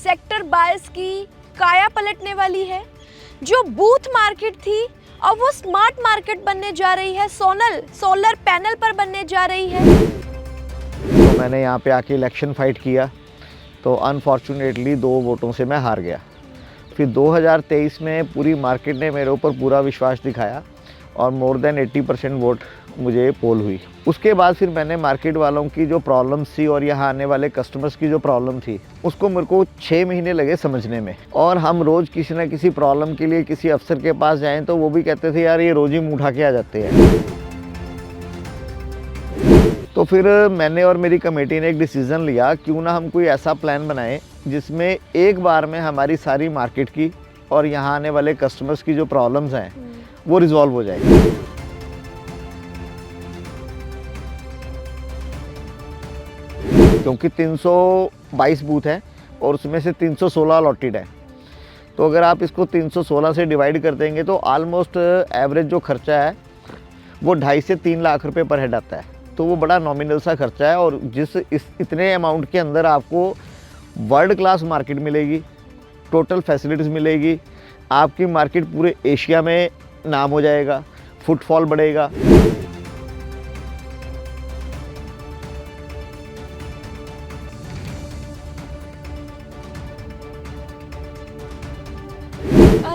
Sector 22 की काया पलटने वाली है। जो बूथ मार्केट थी अब वो स्मार्ट मार्केट बनने जा रही है, सोलर पैनल पर बनने जा रही है। तो मैंने यहाँ पे आके इलेक्शन फाइट किया तो अनफॉर्चुनेटली 2 वोटों से मैं हार गया। फिर 2023 में पूरी मार्केट ने मेरे ऊपर पूरा विश्वास दिखाया और मोर देन 80% वोट मुझे पोल हुई। उसके बाद फिर मैंने मार्केट वालों की जो प्रॉब्लम्स थी और यहाँ आने वाले कस्टमर्स की जो प्रॉब्लम थी उसको मेरे को 6 महीने लगे समझने में। और हम रोज़ किसी न किसी प्रॉब्लम के लिए किसी अफसर के पास जाएं तो वो भी कहते थे यार ये रोज़ ही मुँह उठा के आ जाते हैं। तो फिर मैंने और मेरी कमेटी ने एक डिसीज़न लिया, क्यों ना हम कोई ऐसा प्लान बनाएं जिसमें एक बार में हमारी सारी मार्केट की और यहाँ आने वाले कस्टमर्स की जो प्रॉब्लम्स हैं वो रिजॉल्व हो जाए। क्योंकि 322 बूथ हैं और उसमें से 316 अलॉटेड है, तो अगर आप इसको 316 से डिवाइड कर देंगे तो ऑलमोस्ट एवरेज जो खर्चा है वो 2.5 से 3 लाख रुपए पर हेड आता है। तो वो बड़ा नॉमिनल सा खर्चा है और इतने अमाउंट के अंदर आपको वर्ल्ड क्लास मार्केट मिलेगी, टोटल फैसिलिटीज़ मिलेगी, आपकी मार्केट पूरे एशिया में नाम हो जाएगा, फुटफॉल बढ़ेगा।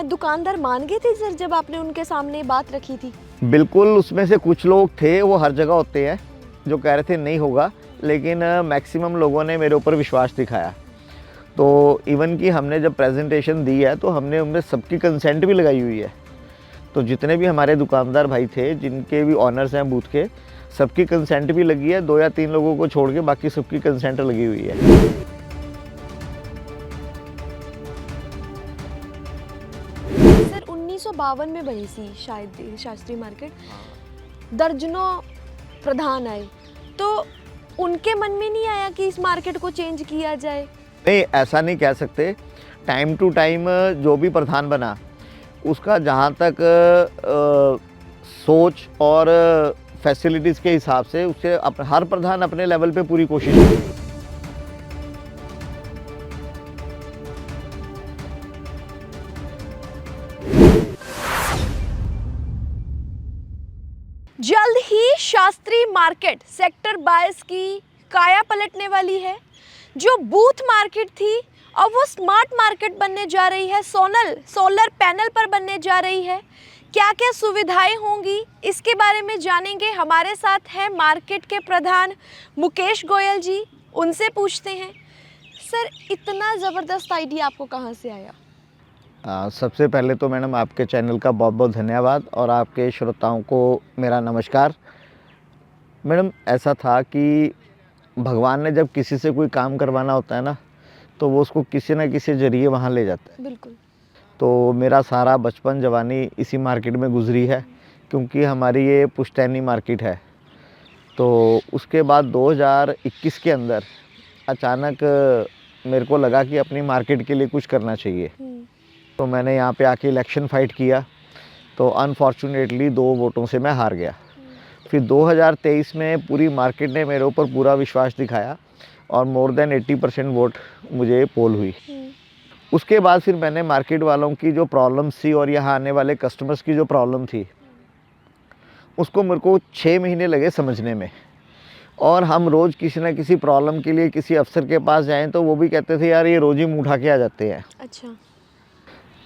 दुकानदार मान गए थे सर जब आपने उनके सामने बात रखी थी? बिल्कुल, उसमें से कुछ लोग थे, वो हर जगह होते हैं, जो कह रहे थे नहीं होगा, लेकिन मैक्सिमम लोगों ने मेरे ऊपर विश्वास दिखाया। तो इवन कि हमने जब प्रेजेंटेशन दी है तो हमने उनमें सबकी कंसेंट भी लगाई हुई है। तो जितने भी हमारे दुकानदार भाई थे, जिनके भी ऑनर्स हैं बूथ के, सबकी कंसेंट भी लगी है। 2 या 3 लोगों को छोड़ के बाकी सबकी कंसेंट लगी हुई है। सर 1952 में बनी थी शायद शास्त्री मार्केट, दर्जनों प्रधान आए, तो उनके मन में नहीं आया कि इस मार्केट को चेंज किया जाए? नहीं, ऐसा नहीं कह सकते। टाइम टू टाइम जो भी प्रधान बना उसका जहाँ तक सोच और फैसिलिटीज़ के हिसाब से उससे हर प्रधान अपने लेवल पे पूरी कोशिश की। जल्द ही शास्त्री मार्केट सेक्टर 22 की काया पलटने वाली है। जो बूथ मार्केट थी अब वो स्मार्ट मार्केट बनने जा रही है, सोलर पैनल पर बनने जा रही है। क्या क्या सुविधाएं होंगी इसके बारे में जानेंगे। हमारे साथ हैं मार्केट के प्रधान मुकेश गोयल जी, उनसे पूछते हैं। सर इतना ज़बरदस्त आइडिया आपको कहाँ से आया? सबसे पहले तो मैडम आपके चैनल का बहुत बहुत धन्यवाद और आपके श्रोताओं को मेरा नमस्कार। मैडम ऐसा था कि भगवान ने जब किसी से कोई काम करवाना होता है ना, तो वो उसको किसी न किसी जरिए वहाँ ले जाता है। बिल्कुल। तो मेरा सारा बचपन जवानी इसी मार्केट में गुजरी है, क्योंकि हमारी ये पुश्तैनी मार्केट है। तो उसके बाद 2021 के अंदर अचानक मेरे को लगा कि अपनी मार्केट के लिए कुछ करना चाहिए। तो मैंने यहाँ पे आके इलेक्शन फाइट किया तो अनफॉर्चुनेटली 2 वोटों से मैं हार गया। फिर 2023 में पूरी मार्केट ने मेरे ऊपर पूरा विश्वास दिखाया और मोर देन 80% वोट मुझे पोल हुई। उसके बाद फिर मैंने मार्केट वालों की जो प्रॉब्लम्स थी और यहाँ आने वाले कस्टमर्स की जो प्रॉब्लम थी उसको मेरे को 6 महीने लगे समझने में। और हम रोज़ किसी न किसी प्रॉब्लम के लिए किसी अफसर के पास जाएं तो वो भी कहते थे यार ये रोज़ ही मुँह उठा के आ जाते हैं। अच्छा।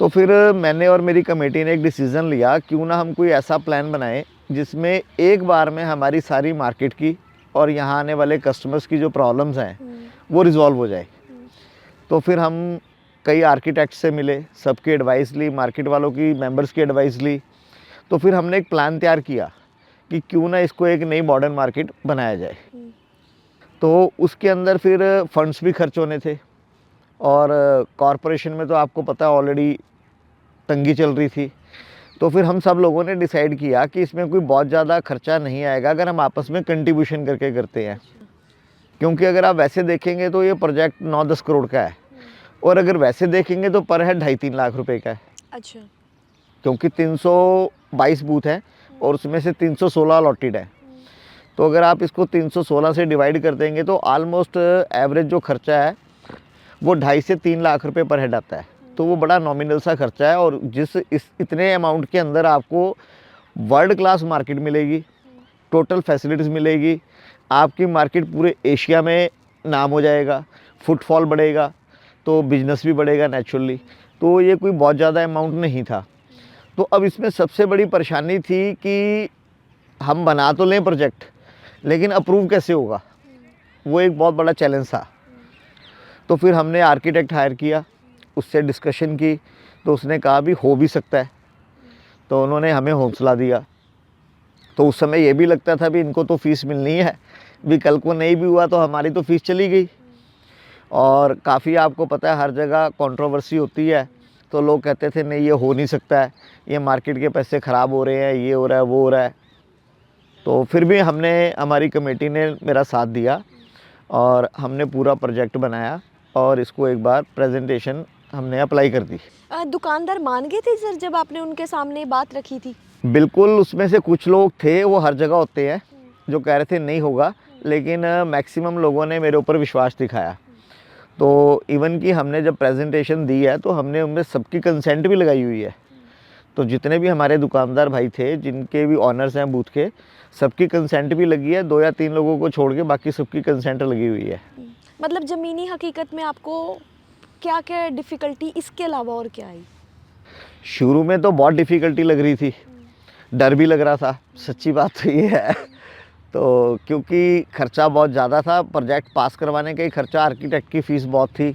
तो फिर मैंने और मेरी कमेटी ने एक डिसीज़न लिया, क्यों ना हम कोई ऐसा प्लान बनाएं जिसमें एक बार में हमारी सारी मार्केट की और यहाँ आने वाले कस्टमर्स की जो प्रॉब्लम्स हैं वो रिजॉल्व हो जाए। तो फिर हम कई आर्किटेक्ट से मिले, सबकी एडवाइस ली, मार्केट वालों की मेंबर्स की एडवाइस ली। तो फिर हमने एक प्लान तैयार किया कि क्यों ना इसको एक नई मॉडर्न मार्केट बनाया जाए। तो उसके अंदर फिर फंड्स भी खर्च होने थे और कॉरपोरेशन में तो आपको पता है ऑलरेडी तंगी चल रही थी। तो फिर हम सब लोगों ने डिसाइड किया कि इसमें कोई बहुत ज़्यादा खर्चा नहीं आएगा अगर हम आपस में कंट्रीब्यूशन करके करते हैं। क्योंकि अगर आप वैसे देखेंगे तो ये प्रोजेक्ट 9-10 करोड़ का है और अगर वैसे देखेंगे तो पर हेड 2.5-3 लाख रुपए का है। अच्छा। क्योंकि 322 बूथ हैं और उसमें से 316 अलॉटेड है। तो अगर आप इसको 316 से डिवाइड कर देंगे तो ऑलमोस्ट एवरेज जो खर्चा है वो 2.5 से 3 लाख रुपए पर हेड आता है। तो वो बड़ा नॉमिनल सा खर्चा है, और इतने अमाउंट के अंदर आपको वर्ल्ड क्लास मार्केट मिलेगी, टोटल फैसिलिटीज़ मिलेगी, आपकी मार्केट पूरे एशिया में नाम हो जाएगा, फुटफॉल बढ़ेगा, तो बिजनेस भी बढ़ेगा नेचुरली। तो ये कोई बहुत ज़्यादा अमाउंट नहीं था। तो अब इसमें सबसे बड़ी परेशानी थी कि हम बना तो लें प्रोजेक्ट, लेकिन अप्रूव कैसे होगा, वो एक बहुत बड़ा चैलेंज था। तो फिर हमने आर्किटेक्ट हायर किया, उससे डिस्कशन की, तो उसने कहा भी हो भी सकता है। तो उन्होंने हमें हौसला दिया। तो उस समय ये भी लगता था भी इनको तो फ़ीस मिलनी है, भी कल को नहीं भी हुआ तो हमारी तो फ़ीस चली गई। और काफ़ी आपको पता है हर जगह कंट्रोवर्सी होती है, तो लोग कहते थे नहीं ये हो नहीं सकता है, ये मार्केट के पैसे ख़राब हो रहे हैं, ये हो रहा है वो हो रहा है। तो फिर भी हमारी कमेटी ने मेरा साथ दिया और हमने पूरा प्रोजेक्ट बनाया, और इसको एक बार प्रेजेंटेशन हमने अप्लाई कर दी। दुकानदार मान गए थे सर जब आपने उनके सामने ये बात रखी थी? बिल्कुल, उसमें से कुछ लोग थे, वो हर जगह होते हैं, जो कह रहे थे नहीं होगा, लेकिन मैक्सिमम लोगों ने मेरे ऊपर विश्वास दिखाया। तो इवन कि हमने जब प्रेजेंटेशन दी है तो हमने उनमें सबकी कंसेंट भी लगाई हुई है। तो जितने भी हमारे दुकानदार भाई थे, जिनके भी ऑनर्स हैं बूथ के, सबकी कंसेंट भी लगी है, 2 या 3 लोगों को छोड़ के बाकी सबकी कंसेंट लगी हुई है। मतलब ज़मीनी हकीकत में आपको क्या क्या डिफ़िकल्टी इसके अलावा और क्या आई? शुरू में तो बहुत डिफ़िकल्टी लग रही थी, डर भी लग रहा था, सच्ची बात तो ये है। तो क्योंकि खर्चा बहुत ज़्यादा था, प्रोजेक्ट पास करवाने का ही खर्चा, आर्किटेक्ट की फ़ीस बहुत थी,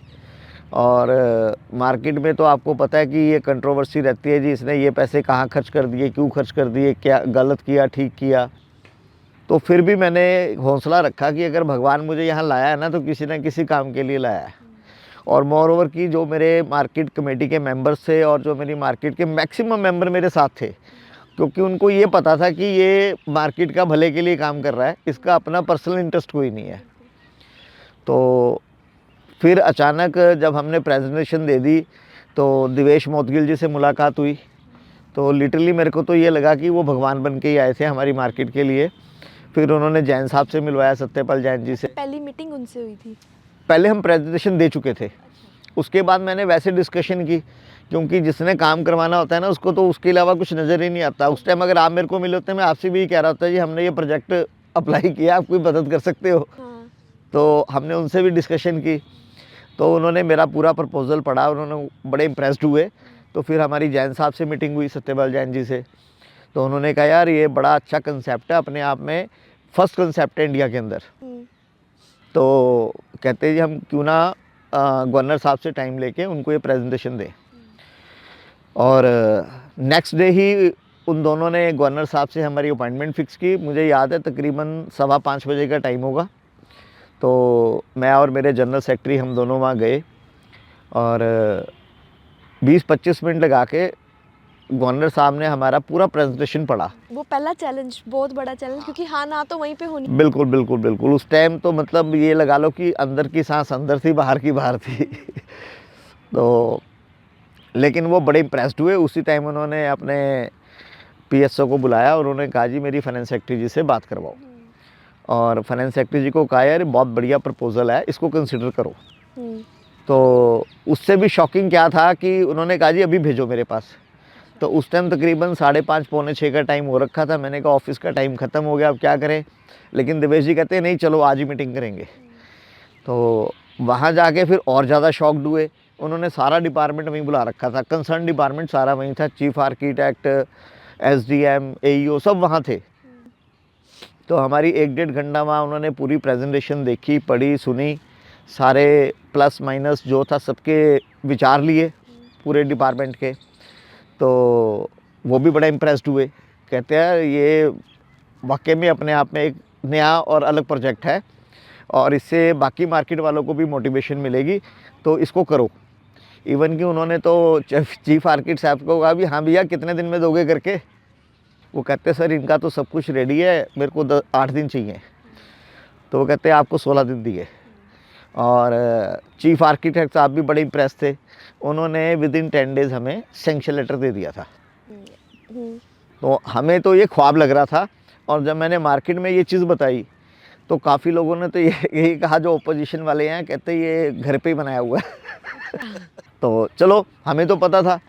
और मार्केट में तो आपको पता है कि ये कंट्रोवर्सी रहती है जी, इसने ये पैसे कहाँ खर्च कर दिए, क्यों खर्च कर दिए, क्या गलत किया, ठीक किया। तो फिर भी मैंने हौसला रखा कि अगर भगवान मुझे यहाँ लाया है ना, तो किसी न किसी काम के लिए लाया है। और मोर ओवर कि जो मेरे मार्केट कमेटी के मेंबर्स थे और जो मेरी मार्केट के मैक्सिमम मेंबर मेरे साथ थे, क्योंकि उनको ये पता था कि ये मार्केट का भले के लिए काम कर रहा है, इसका अपना पर्सनल इंटरेस्ट कोई नहीं है। तो फिर अचानक जब हमने प्रेजेंटेशन दे दी, तो दिवेश मोदगिल जी से मुलाकात हुई। तो लिटरली मेरे को तो ये लगा कि वो भगवान बन के ही आए थे हमारी मार्केट के लिए। फिर उन्होंने जैन साहब से मिलवाया, सत्यपाल जैन जी से। पहली मीटिंग उनसे हुई थी? पहले हम प्रेजेंटेशन दे चुके थे, उसके बाद मैंने वैसे डिस्कशन की, क्योंकि जिसने काम करवाना होता है ना, उसको तो उसके अलावा कुछ नज़र ही नहीं आता। उस टाइम अगर आप मेरे को मिले होते, मैं आपसे भी यही कह रहा था जी हमने ये प्रोजेक्ट अप्लाई किया, आप कोई मदद कर सकते हो। हाँ। तो हमने उनसे भी डिस्कशन की, तो उन्होंने मेरा पूरा प्रपोज़ल पढ़ा, उन्होंने बड़े इम्प्रेस्ड हुए। तो फिर हमारी जैन साहब से मीटिंग हुई, सत्यपाल जैन जी से। तो उन्होंने कहा यार ये बड़ा अच्छा कंसेप्ट है, अपने आप में फर्स्ट कंसेप्ट है इंडिया के अंदर। तो कहते हैं जी हम क्यों ना गवर्नर साहब से टाइम लेके उनको ये प्रेजेंटेशन दें। और नेक्स्ट डे ही उन दोनों ने गवर्नर साहब से हमारी अपॉइंटमेंट फ़िक्स की। मुझे याद है तकरीबन 5:15 बजे का टाइम होगा। तो मैं और मेरे जनरल सेक्रेटरी हम दोनों वहाँ गए, और 20-25 मिनट लगा के गवर्नर साहब ने हमारा पूरा प्रेजेंटेशन पढ़ा। वो पहला चैलेंज, बहुत बड़ा चैलेंज, क्योंकि हाँ ना तो वहीं पे होनी। बिल्कुल बिल्कुल बिल्कुल, उस टाइम तो मतलब ये लगा लो कि अंदर की सांस अंदर थी, बाहर की बाहर थी। तो लेकिन वो बड़े इम्प्रेस्ड हुए। उसी टाइम उन्होंने अपने पीएसओ को बुलाया और उन्होंने कहा जी मेरी फाइनेंस सेक्रेटरी जी से बात करवाओ। और फाइनेंस सेक्रेटरी जी को कहा यार बहुत बढ़िया प्रपोज़ल है, इसको कंसिडर करो। तो उससे भी शॉकिंग क्या था कि उन्होंने कहा जी अभी भेजो मेरे पास। तो उस टाइम तकरीबन 5:30 पौने 6 का टाइम हो रखा था। मैंने कहा ऑफिस का टाइम ख़त्म हो गया, अब क्या करें। लेकिन दिवेश जी कहते हैं नहीं चलो आज ही मीटिंग करेंगे। तो वहाँ जाके फिर और ज़्यादा शॉक्ड हुए। उन्होंने सारा डिपार्टमेंट वहीं बुला रखा था, कंसर्न डिपार्टमेंट सारा वहीं था, चीफ आर्किटेक्ट, एसडीएम, एईओ सब वहाँ थे। तो हमारी 1-1.5 घंटा वहाँ उन्होंने पूरी प्रेजेंटेशन देखी, पढ़ी, सुनी, सारे प्लस माइनस जो था सबके विचार लिए पूरे डिपार्टमेंट के। तो वो भी बड़ा इम्प्रेस्ड हुए, कहते हैं ये वाकई में अपने आप में एक नया और अलग प्रोजेक्ट है और इससे बाकी मार्केट वालों को भी मोटिवेशन मिलेगी, तो इसको करो। इवन कि उन्होंने तो चीफ आर्किटेक्ट साहब को कहा भी हाँ भैया कितने दिन में दोगे करके। वो कहते सर इनका तो सब कुछ रेडी है, मेरे को 8 दिन चाहिए। तो वो कहते आपको 16 दिन दिए। और चीफ आर्किटेक्ट साहब भी बड़े इम्प्रेस थे, उन्होंने विदिन 10 डेज़ हमें सैंक्शन लेटर दे दिया था। तो हमें तो ये ख्वाब लग रहा था। और जब मैंने मार्केट में ये चीज़ बताई तो काफ़ी लोगों ने तो यही कहा, जो ओपोजिशन वाले हैं कहते ये घर पे ही बनाया हुआ है। तो चलो, हमें तो पता था।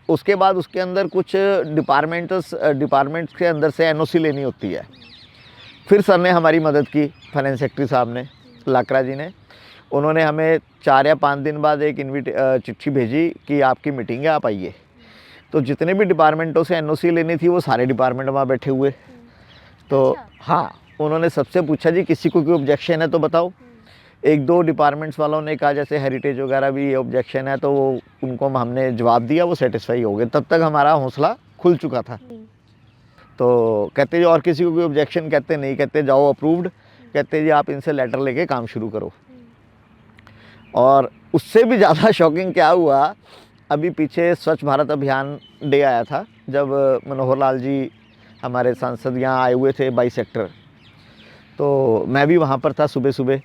उसके बाद उसके अंदर कुछ डिपार्टमेंट्स के अंदर से एनओसी लेनी होती है। फिर सर ने हमारी मदद की, फाइनेंस सेक्रेटरी साहब ने, लाकरा जी ने। उन्होंने हमें 4 या 5 दिन बाद एक चिट्ठी भेजी कि आपकी मीटिंग है, आप आइए। तो जितने भी डिपार्टमेंटों से एनओसी लेनी थी वो सारे डिपार्टमेंट वहाँ बैठे हुए। तो हाँ, उन्होंने सबसे पूछा जी किसी को कोई ऑब्जेक्शन है तो बताओ। 1-2 डिपार्टमेंट्स वालों ने कहा, जैसे हेरिटेज वगैरह भी ये ऑब्जेक्शन है, तो वो उनको हमने जवाब दिया, वो सेटिस्फाई हो गए। तब तक हमारा हौसला खुल चुका था। तो कहते जी और किसी को कोई ऑब्जेक्शन, कहते नहीं, कहते जाओ अप्रूव्ड, कहते जी आप इनसे लेटर लेके काम शुरू करो। और उससे भी ज़्यादा शॉकिंग क्या हुआ, अभी पीछे स्वच्छ भारत अभियान डे आया था, जब मनोहर लाल जी हमारे सांसद यहाँ आए हुए थे 22 सेक्टर। तो मैं भी वहाँ पर था सुबह सुबह।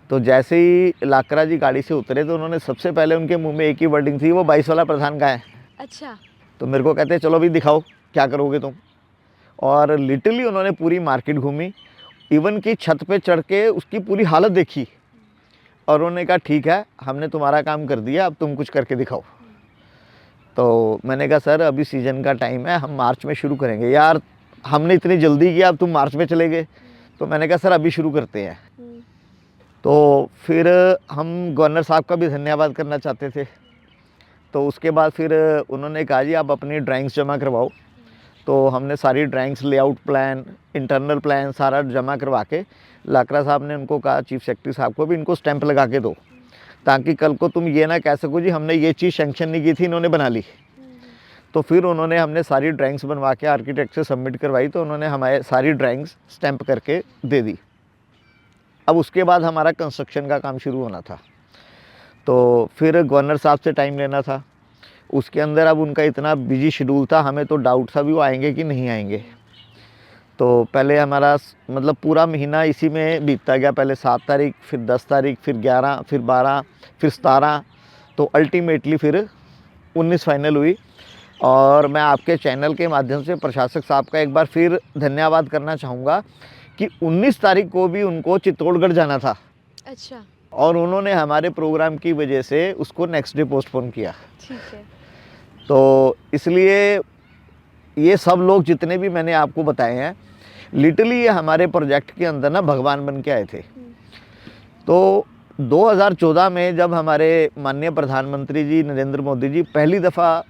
तो जैसे ही लाकरा जी गाड़ी से उतरे तो उन्होंने सबसे पहले, उनके मुंह में एक ही वर्डिंग थी, वो 22 वाला प्रधान कहाँ है। अच्छा। तो मेरे को कहते चलो भी दिखाओ क्या करोगे तुम। और लिटरली उन्होंने पूरी मार्केट घूमी, इवन की छत पे चढ़ के उसकी पूरी हालत देखी, और उन्होंने कहा ठीक है, हमने तुम्हारा काम कर दिया, अब तुम कुछ करके दिखाओ। तो मैंने कहा सर अभी सीज़न का टाइम है, हम मार्च में शुरू करेंगे। यार हमने इतनी जल्दी किया, अब तुम मार्च में चले गए। तो मैंने कहा सर अभी शुरू करते हैं। तो फिर हम गवर्नर साहब का भी धन्यवाद करना चाहते थे। तो उसके बाद फिर उन्होंने कहा जी आप अपनी ड्राइंग्स जमा करवाओ। तो हमने सारी drawings, layout plan, internal plan सारा जमा करवा के, लाकरा साहब ने उनको कहा, चीफ सेक्रेटरी साहब को भी, इनको स्टैंप लगा के दो, ताकि कल को तुम ये ना कह सको जी हमने ये चीज़ सेंक्शन नहीं की थी, इन्होंने बना ली। तो फिर उन्होंने, हमने सारी ड्राइंग्स बनवा के आर्किटेक्ट से सबमिट करवाई, तो उन्होंने हमारे सारी ड्राइंग्स स्टैंप करके दे दी। अब उसके बाद हमारा कंस्ट्रक्शन का काम शुरू होना था। तो फिर गवर्नर साहब से टाइम लेना था। उसके अंदर अब उनका इतना बिजी शेड्यूल था, हमें तो डाउट था भी वो आएंगे कि नहीं आएंगे। तो पहले हमारा मतलब पूरा महीना इसी में बीतता गया। पहले 7 तारीख, फिर 10 तारीख, फिर 11, फिर 12, फिर 17। तो अल्टीमेटली फिर 19 फाइनल हुई। और मैं आपके चैनल के माध्यम से प्रशासक साहब का एक बार फिर धन्यवाद करना चाहूँगा कि 19 तारीख को भी उनको चित्तौड़गढ़ जाना था। अच्छा। और उन्होंने हमारे प्रोग्राम की वजह से उसको नेक्स्ट डे पोस्टपोन किया। ठीक है। तो इसलिए ये सब लोग जितने भी मैंने आपको बताए हैं, लिटरली ये हमारे प्रोजेक्ट के अंदर ना भगवान बन के आए थे। तो 2014 में जब हमारे माननीय प्रधानमंत्री जी नरेंद्र मोदी जी पहली दफ़ा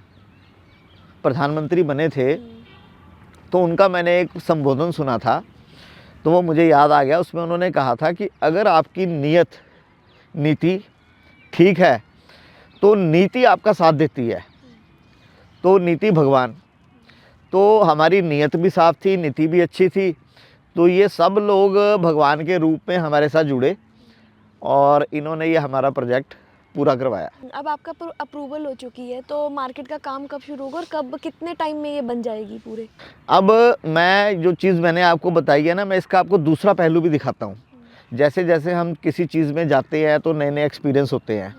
प्रधानमंत्री बने थे, तो उनका मैंने एक संबोधन सुना था, तो वो मुझे याद आ गया। उसमें उन्होंने कहा था कि अगर आपकी नीति ठीक है तो नीति आपका साथ देती है। तो नीति भगवान, तो हमारी नीयत भी साफ थी, नीति भी अच्छी थी। तो ये सब लोग भगवान के रूप में हमारे साथ जुड़े और इन्होंने ये हमारा प्रोजेक्ट पूरा करवाया। अब आपका अप्रूवल हो चुकी है, तो मार्केट का काम कब शुरू होगा और कब, कितने टाइम में ये बन जाएगी पूरे? अब मैं जो चीज़ मैंने आपको बताई है ना, मैं इसका आपको दूसरा पहलू भी दिखाता हूँ। जैसे जैसे हम किसी चीज़ में जाते हैं तो नए नए एक्सपीरियंस होते हैं।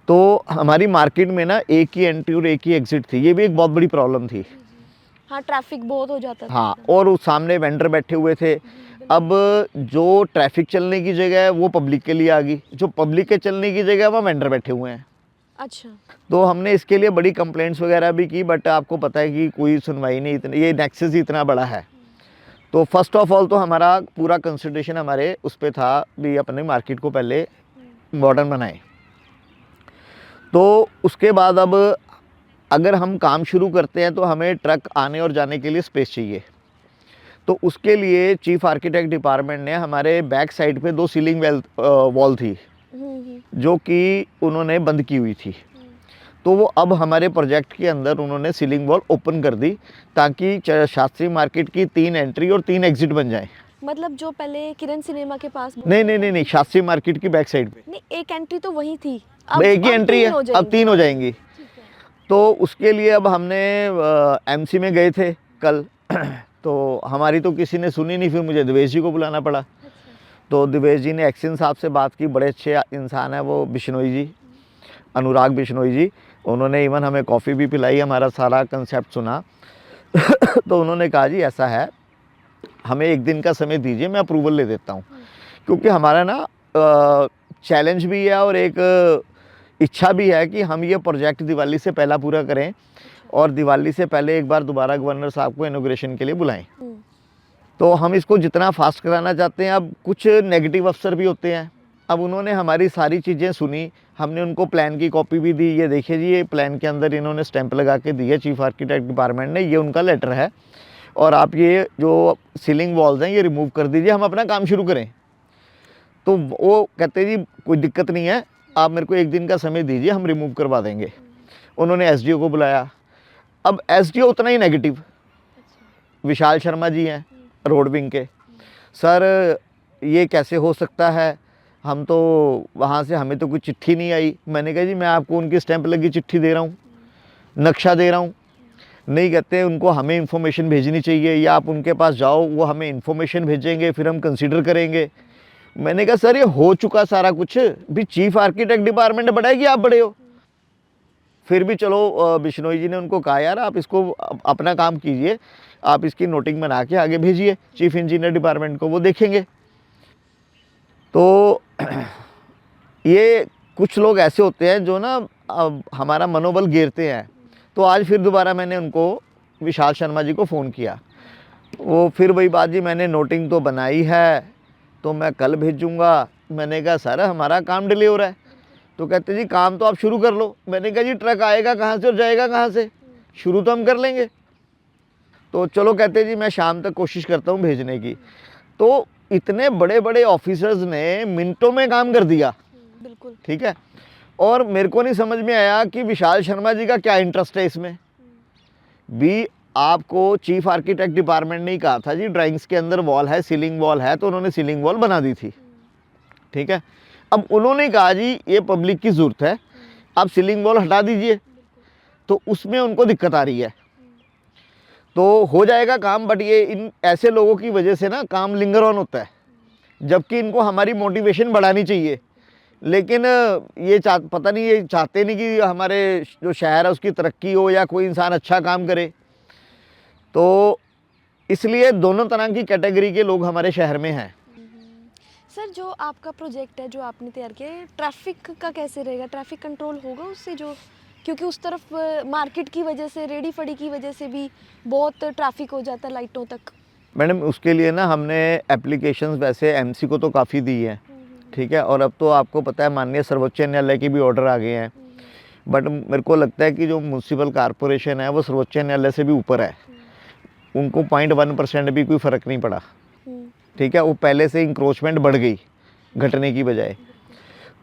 तो हमारी मार्केट में ना एक ही एंट्री और एक ही एग्जिट थी, ये भी एक बहुत बड़ी प्रॉब्लम थी। हाँ, ट्रैफिक बहुत हो जाता था। हाँ, और उस सामने वेंडर बैठे हुए थे। अब जो ट्रैफिक चलने की जगह है वो पब्लिक के लिए आ गई, जो पब्लिक के चलने की जगह है वहाँ वेंडर बैठे हुए हैं। अच्छा। तो हमने इसके लिए बड़ी कंप्लेंट्स वगैरह भी की, बट आपको पता है कि कोई सुनवाई नहीं, इतनी ये नेक्सस ही इतना बड़ा है। तो फर्स्ट ऑफ ऑल तो हमारा पूरा कंसिडरेशन हमारे उस पर था भी अपने मार्केट को पहले मॉडर्न बनाएं। तो उसके बाद अब अगर हम काम शुरू करते हैं तो हमें ट्रक आने और जाने के लिए स्पेस चाहिए। तो उसके लिए चीफ आर्किटेक्ट डिपार्टमेंट ने हमारे बैक साइड पे 2 सीलिंग वॉल थी जो कि उन्होंने बंद की हुई थी। तो वो अब हमारे प्रोजेक्ट के अंदर उन्होंने सीलिंग वॉल ओपन कर दी ताकि शास्त्री मार्केट की 3 एंट्री और 3 एग्जिट बन जाए। मतलब जो पहले किरण सिनेमा के पास, नहीं, शास्त्री मार्केट की बैक साइड पे नहीं, एक एंट्री तो वही थी, अब एक ही एंट्री है, अब 3 हो जाएंगी। तो उसके लिए अब हमने एमसी में गए थे कल तो हमारी तो किसी ने सुनी नहीं, फिर मुझे दिवेश जी को बुलाना पड़ा। तो दिवेश जी ने एक्शन साहब से बात की, बड़े अच्छे इंसान है वो, बिश्नोई जी, अनुराग बिश्नोई जी। उन्होंने इवन हमें कॉफ़ी भी पिलाई, हमारा सारा कंसेप्ट सुना। तो उन्होंने कहा जी ऐसा है हमें एक दिन का समय दीजिए, मैं अप्रूवल ले देता हूँ। क्योंकि हमारा ना चैलेंज भी है और एक इच्छा भी है कि हम ये प्रोजेक्ट दिवाली से पहला पूरा करें और दिवाली से पहले एक बार दोबारा गवर्नर साहब को इनॉग्रेशन के लिए बुलाएं। तो हम इसको जितना फास्ट कराना चाहते हैं। अब कुछ नेगेटिव अफसर भी होते हैं। अब उन्होंने हमारी सारी चीज़ें सुनी, हमने उनको प्लान की कॉपी भी दी। ये देखिए जी, ये प्लान के अंदर इन्होंने स्टैंप लगा के दी है चीफ आर्किटेक्ट डिपार्टमेंट ने, ये उनका लेटर है और आप ये जो सीलिंग वॉल्स हैं ये रिमूव कर दीजिए, हम अपना काम शुरू करें। तो वो कहते जी कोई दिक्कत नहीं है, आप मेरे को एक दिन का समय दीजिए, हम रिमूव करवा देंगे। उन्होंने एसडीओ को बुलाया। अब एसडीओ उतना ही नेगेटिव, विशाल शर्मा जी हैं रोड विंग के। सर ये कैसे हो सकता है, हम तो वहाँ से, हमें तो कोई चिट्ठी नहीं आई। मैंने कहा जी मैं आपको उनकी स्टैंप लगी चिट्ठी दे रहा हूँ, नक्शा दे रहा हूँ। नहीं, कहते उनको हमें इन्फॉर्मेशन भेजनी चाहिए, या आप उनके पास जाओ, वो हमें इन्फॉर्मेशन भेजेंगे, फिर हम कंसीडर करेंगे। मैंने कहा सर ये हो चुका सारा कुछ, भी चीफ आर्किटेक्ट डिपार्टमेंट बढ़ाएगी, आप बड़े हो। फिर भी चलो बिश्नोई जी ने उनको कहा यार आप इसको अपना काम कीजिए, आप इसकी नोटिंग बना के आगे भेजिए चीफ इंजीनियर डिपार्टमेंट को, वो देखेंगे। तो ये कुछ लोग ऐसे होते हैं जो ना अब हमारा मनोबल गिरते हैं। तो आज फिर दोबारा मैंने उनको, विशाल शर्मा जी को फ़ोन किया। वो फिर वही बात जी, मैंने नोटिंग तो बनाई है तो मैं कल भेजूँगा। मैंने कहा सर हमारा काम डिले हो रहा है। तो कहते जी काम तो आप शुरू कर लो। मैंने कहा जी ट्रक आएगा कहाँ से और जाएगा कहाँ से, शुरू तो हम कर लेंगे। तो चलो, कहते जी मैं शाम तक कोशिश करता हूँ भेजने की। तो इतने बड़े बड़े ऑफिसर्स ने मिनटों में काम कर दिया। बिल्कुल ठीक है। और मेरे को नहीं समझ में आया कि विशाल शर्मा जी का क्या इंटरेस्ट है इसमें भी। आपको चीफ आर्किटेक्ट डिपार्टमेंट ने ही कहा था जी ड्राइंग्स के अंदर वॉल है, सीलिंग वॉल है, तो उन्होंने सीलिंग वॉल बना दी थी। ठीक है। अब उन्होंने कहा जी ये पब्लिक की ज़रूरत है, आप सीलिंग वॉल हटा दीजिए, तो उसमें उनको दिक्कत आ रही है। तो हो जाएगा काम, बट ये इन ऐसे लोगों की वजह से ना काम लिंगर ऑन होता है, जबकि इनको हमारी मोटिवेशन बढ़ानी चाहिए। लेकिन ये पता नहीं, ये चाहते नहीं कि हमारे जो शहर है उसकी तरक्की हो या कोई इंसान अच्छा काम करे। तो इसलिए दोनों तरह की कैटेगरी के लोग हमारे शहर में हैं। सर, जो आपका प्रोजेक्ट है जो आपने तैयार किया है, ट्रैफिक का कैसे रहेगा, ट्रैफिक कंट्रोल होगा उससे? जो क्योंकि उस तरफ मार्केट की वजह से, रेडी फड़ी की वजह से भी बहुत ट्रैफिक हो जाता है लाइटों तक। मैडम उसके लिए ना हमने एप्लीकेशंस वैसे एमसी को तो काफ़ी दी है। ठीक है। और अब तो आपको पता है माननीय सर्वोच्च न्यायालय के भी ऑर्डर आ गए हैं। बट मेरे को लगता है कि जो म्यूनसिपल कॉरपोरेशन है वो सर्वोच्च न्यायालय से भी ऊपर है। उनको 0.1% भी कोई फ़र्क नहीं पड़ा। ठीक है। वो पहले से इंक्रोचमेंट बढ़ गई घटने की बजाय।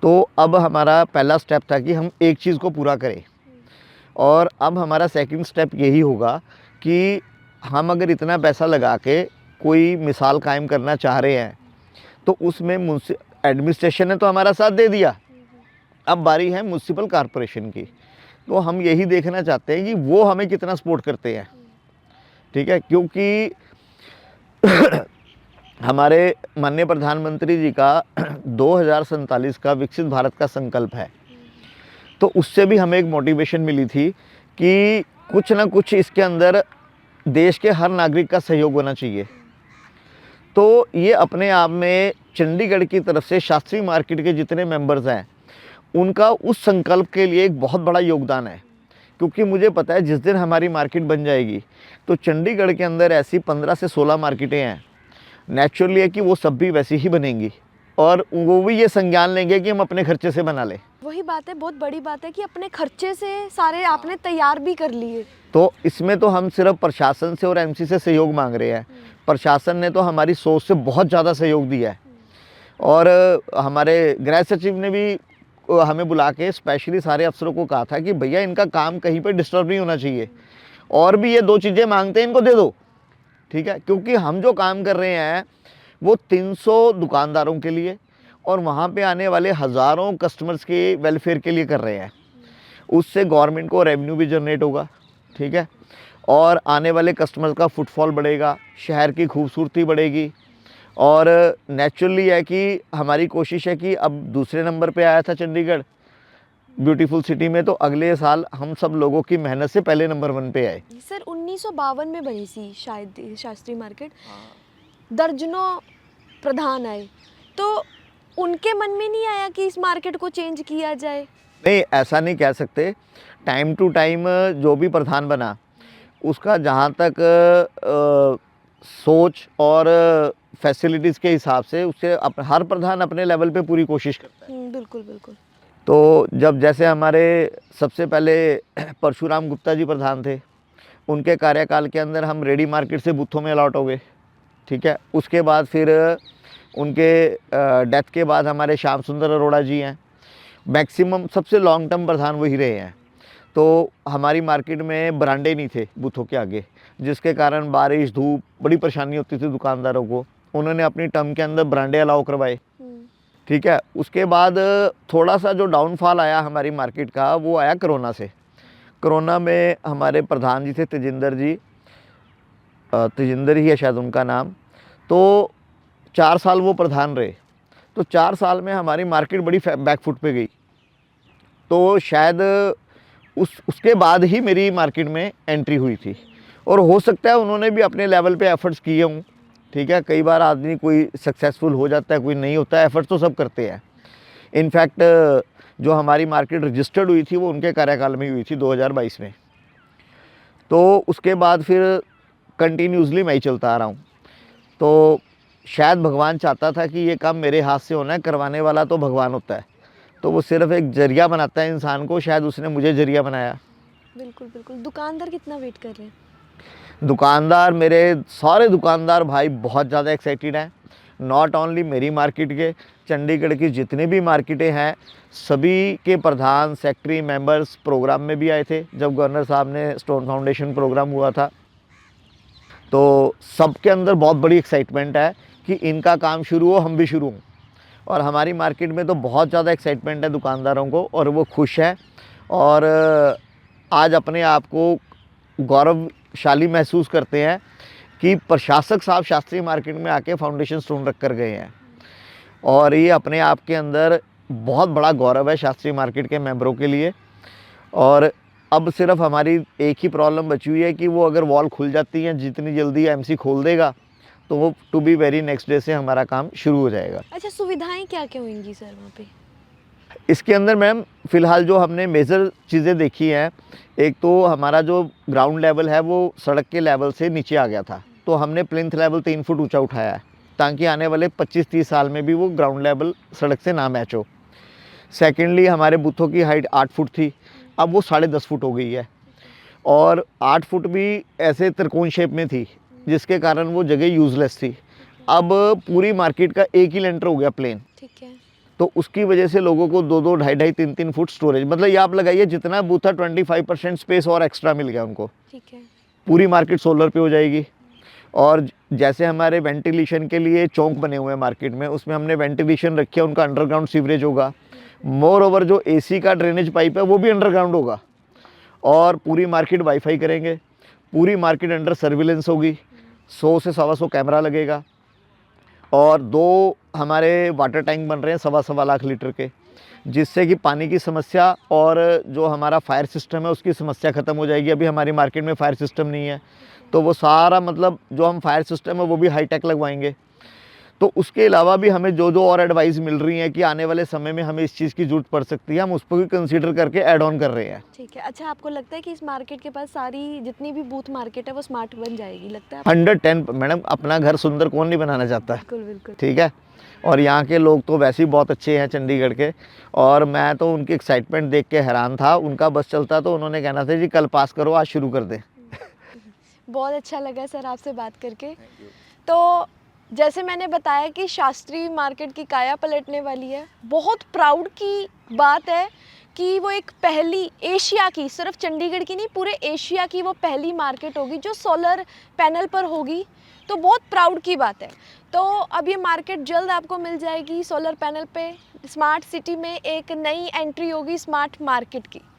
तो अब हमारा पहला स्टेप था कि हम एक चीज़ को पूरा करें, और अब हमारा सेकंड स्टेप यही होगा कि हम अगर इतना पैसा लगा के कोई मिसाल कायम करना चाह रहे हैं तो उसमें एडमिनिस्ट्रेशन ने तो हमारा साथ दे दिया, अब बारी है म्यूनसिपल कॉरपोरेशन की। तो हम यही देखना चाहते हैं कि वो हमें कितना सपोर्ट करते हैं। ठीक है। क्योंकि हमारे माननीय प्रधानमंत्री जी का 2047 का विकसित भारत का संकल्प है, तो उससे भी हमें एक मोटिवेशन मिली थी कि कुछ ना कुछ इसके अंदर देश के हर नागरिक का सहयोग होना चाहिए। तो ये अपने आप में चंडीगढ़ की तरफ से शास्त्री मार्केट के जितने मेंबर्स हैं उनका उस संकल्प के लिए एक बहुत बड़ा योगदान है। क्योंकि मुझे पता है जिस दिन हमारी मार्केट बन जाएगी तो चंडीगढ़ के अंदर ऐसी 15 से 16 मार्केटें हैं, नेचुरली है कि वो सब भी वैसी ही बनेंगी, और वो भी ये संज्ञान लेंगे कि हम अपने खर्चे से बना लें। वही बात है, बहुत बड़ी बात है कि अपने खर्चे से सारे आपने तैयार भी कर लिए। तो इसमें तो हम सिर्फ प्रशासन से और एमसी से सहयोग मांग रहे हैं। प्रशासन ने तो हमारी सोच से बहुत ज़्यादा सहयोग दिया है, और हमारे गृह सचिव ने भी हमें बुला के स्पेशली सारे अफसरों को कहा था कि भैया इनका काम कहीं पर डिस्टर्ब नहीं होना चाहिए, और भी ये 2 चीज़ें मांगते हैं इनको दे दो। ठीक है। क्योंकि हम जो काम कर रहे हैं वो 300 दुकानदारों के लिए और वहाँ पे आने वाले हज़ारों कस्टमर्स के वेलफेयर के लिए कर रहे हैं। उससे गवर्नमेंट को रेवेन्यू भी जनरेट होगा। ठीक है। और आने वाले कस्टमर्स का फुटफॉल बढ़ेगा, शहर की खूबसूरती बढ़ेगी, और नेचुरली है कि हमारी कोशिश है कि अब दूसरे नंबर पे आया था चंडीगढ़ ब्यूटीफुल सिटी में, तो अगले साल हम सब लोगों की मेहनत से पहले नंबर 1 पे आए। सर 1952 में बनी थी शायद शास्त्री मार्केट। दर्जनों प्रधान आए, तो उनके मन में नहीं आया कि इस मार्केट को चेंज किया जाए? नहीं, ऐसा नहीं कह सकते। टाइम टू टाइम जो भी प्रधान बना, उसका जहाँ तक सोच और फैसिलिटीज़ के हिसाब से उससे हर प्रधान अपने लेवल पे पूरी कोशिश करता है। बिल्कुल बिल्कुल। तो जब जैसे हमारे सबसे पहले परशुराम गुप्ता जी प्रधान थे, उनके कार्यकाल के अंदर हम रेडी मार्केट से बूथों में अलॉट हो गए, ठीक है। उसके बाद फिर उनके डेथ के बाद हमारे श्याम सुंदर अरोड़ा जी हैं, मैक्सिमम सबसे लॉन्ग टर्म प्रधान वही रहे हैं। तो हमारी मार्केट में बरांडे नहीं थे बूथों के आगे, जिसके कारण बारिश धूप बड़ी परेशानी होती थी दुकानदारों को। उन्होंने अपनी टर्म के अंदर बरांडे अलाउ करवाए, ठीक है। उसके बाद थोड़ा सा जो डाउनफॉल आया हमारी मार्केट का, वो आया कोरोना से। कोरोना में हमारे प्रधान जी थे तेजिंदर जी, तेजिंदर ही है शायद उनका नाम। तो 4 साल वो प्रधान रहे, तो 4 साल में हमारी मार्केट बड़ी बैकफुट पे गई। तो शायद उसके बाद ही मेरी मार्केट में एंट्री हुई थी, और हो सकता है उन्होंने भी अपने लेवल पे एफर्ट्स किए हों, ठीक है। कई बार आदमी कोई सक्सेसफुल हो जाता है, कोई नहीं होता है, एफर्ट्स तो सब करते हैं। इनफैक्ट जो हमारी मार्केट रजिस्टर्ड हुई थी वो उनके कार्यकाल में हुई थी 2022 में। तो उसके बाद फिर कंटिन्यूसली मैं ही चलता आ रहा हूँ। तो शायद भगवान चाहता था कि ये काम मेरे हाथ से होना है, करवाने वाला तो भगवान होता है, तो वो सिर्फ एक जरिया बनाता है इंसान को, शायद उसने मुझे जरिया बनाया। बिल्कुल बिल्कुल। दुकानदार कितना वेट कर रहे हैं? दुकानदार, मेरे सारे दुकानदार भाई बहुत ज़्यादा एक्साइटेड हैं। नॉट ओनली मेरी मार्केट के, चंडीगढ़ की जितनी भी मार्केटें हैं, सभी के प्रधान सेक्रेटरी मेंबर्स प्रोग्राम में भी आए थे। जब गवर्नर साहब ने स्टोन फाउंडेशन प्रोग्राम हुआ था, तो सबके अंदर बहुत बड़ी एक्साइटमेंट है कि इनका काम शुरू हो, हम भी शुरू हों। और हमारी मार्केट में तो बहुत ज़्यादा एक्साइटमेंट है दुकानदारों को, और वो खुश हैं, और आज अपने आप को गौरवशाली महसूस करते हैं कि प्रशासक साहब शास्त्री मार्केट में आके फाउंडेशन स्टोन रख कर गए हैं। और ये अपने आप के अंदर बहुत बड़ा गौरव है शास्त्री मार्केट के मेंबरों के लिए। और अब सिर्फ हमारी एक ही प्रॉब्लम बची हुई है कि वो अगर वॉल खुल जाती है, जितनी जल्दी एमसी खोल देगा, तो वो to be very next day से हमारा काम शुरू हो जाएगा। अच्छा, सुविधाएं क्या क्या होंगी सर वहाँ पे? इसके अंदर मैम फ़िलहाल जो हमने मेजर चीज़ें देखी हैं, एक तो हमारा जो ग्राउंड लेवल है वो सड़क के लेवल से नीचे आ गया था, तो हमने प्लिंथ लेवल 3 फुट ऊंचा उठाया है, ताकि आने वाले 25-30 साल में भी वो ग्राउंड लेवल सड़क से ना मैच हो। सेकेंडली, हमारे बूथों की हाइट 8 फुट थी, अब वो 10.5 फुट हो गई है, और 8 फुट भी ऐसे त्रिकोण शेप में थी, जिसके कारण वो जगह यूज़लेस थी। अब पूरी मार्केट का एक ही लेंटर हो गया प्लेन, ठीक है। तो उसकी वजह से लोगों को 2-2, 2.5-2.5, 3-3 फुट स्टोरेज, मतलब ये आप लगाइए जितना बूथ था 25% स्पेस और एक्स्ट्रा मिल गया उनको। ठीक है। पूरी मार्केट सोलर पे हो जाएगी। और जैसे हमारे वेंटिलेशन के लिए चौक बने हुए हैं मार्केट में, उसमें हमने वेंटिलेशन रखी है, उनका अंडरग्राउंड सीवरेज होगा। मोर ओवर जो एसी का ड्रेनेज पाइप है वो भी अंडरग्राउंड होगा, और पूरी मार्केट वाईफाई करेंगे। पूरी मार्केट अंडर सर्विलेंस होगी, 100 से 125 कैमरा लगेगा, और 2 हमारे वाटर टैंक बन रहे हैं 1.25 लाख लीटर के, जिससे कि पानी की समस्या और जो हमारा फायर सिस्टम है उसकी समस्या ख़त्म हो जाएगी। अभी हमारी मार्केट में फायर सिस्टम नहीं है, तो वो सारा मतलब जो हम फायर सिस्टम है वो भी हाईटेक लगवाएंगे। तो उसके अलावा भी हमें जो जो और एडवाइस मिल रही है कि आने वाले समय में हमें इस चीज़ की ज़रूरत पड़ सकती है, हम उसको भी कंसीडर करके ऐड ऑन कर रहे हैं। ठीक है। अच्छा, आपको लगता है कि इस मार्केट के पास सारी जितनी भी बूथ मार्केट है वो स्मार्ट बन जाएगी, लगता है? 110 मैडम, अपना घर सुंदर कौन नहीं बनाना चाहता है, बिल्कुल बिल्कुल। ठीक है। और यहाँ के लोग तो वैसे ही बहुत अच्छे हैं चंडीगढ़ के, और मैं तो उनकी एक्साइटमेंट देख के हैरान था। उनका बस चलता तो उन्होंने कहना था जी कल पास करो, आज शुरू कर दें। बहुत अच्छा लगा सर आपसे बात करके। तो जैसे मैंने बताया कि शास्त्री मार्केट की काया पलटने वाली है। बहुत प्राउड की बात है कि वो एक पहली एशिया की, सिर्फ चंडीगढ़ की नहीं पूरे एशिया की वो पहली मार्केट होगी जो सोलर पैनल पर होगी, तो बहुत प्राउड की बात है। तो अब ये मार्केट जल्द आपको मिल जाएगी सोलर पैनल पे। स्मार्ट सिटी में एक नई एंट्री होगी स्मार्ट मार्केट की।